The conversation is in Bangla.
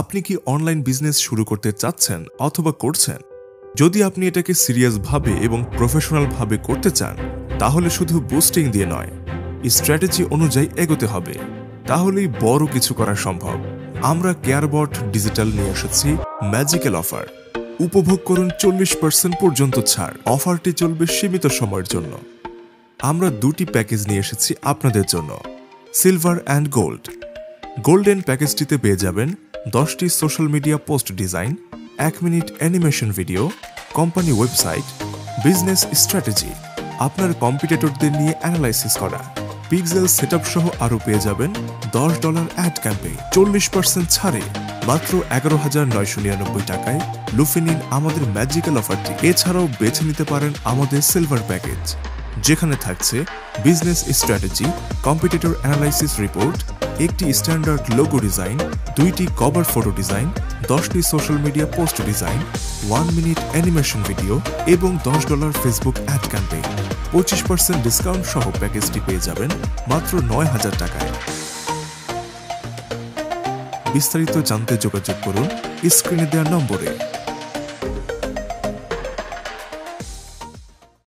আপনি কি অনলাইন বিজনেস শুরু করতে চাচ্ছেন অথবা করছেন? যদি আপনি এটাকে সিরিয়াসভাবে এবং প্রফেশনালভাবে করতে চান, তাহলে শুধু বুস্টিং দিয়ে নয়, স্ট্র্যাটেজি অনুযায়ী এগোতে হবে। তাহলেই বড় কিছু করা সম্ভব। আমরা কেয়ারবট ডিজিটাল নিয়ে এসেছি ম্যাজিক্যাল অফার। উপভোগ করুন 40% পর্যন্ত ছাড়। অফারটি চলবে সীমিত সময়ের জন্য। আমরা দুটি প্যাকেজ নিয়ে এসেছি আপনাদের জন্য, সিলভার অ্যান্ড গোল্ড। গোল্ডেন প্যাকেজটিতে পেয়ে যাবেন 10টি social media post design, 1 minute animation video, company website, business strategy, আপনার কম্পিটিটরদের নিয়ে অ্যানালাইসিস করা, পিক্সেল সেটআপ সহ আরও পেয়ে যাবেন $10 অ্যাড ক্যাম্পেইন 40% ছাড়ে মাত্র 11,999 টাকায়। লুফে নিন আমাদের ম্যাজিক্যাল অফারটি। এছাড়াও বেছে নিতে পারেন আমাদের সিলভার প্যাকেজ, যেখানে থাকছে business strategy, competitor analysis report, একটি স্ট্যান্ডার্ড লোগো ডিজাইন, 2টি কভার ফটো ডিজাইন, 10টি social media post design, 1 minute animation video এবং $10 ফেসবুক অ্যাড ক্যাম্পেইন। 25% ডিসকাউন্ট সহ প্যাকেজটি পেয়ে যাবেন মাত্র 9,000 টাকায়। বিস্তারিত জানতে যোগাযোগ করুন স্ক্রিনে দেওয়া নম্বরে।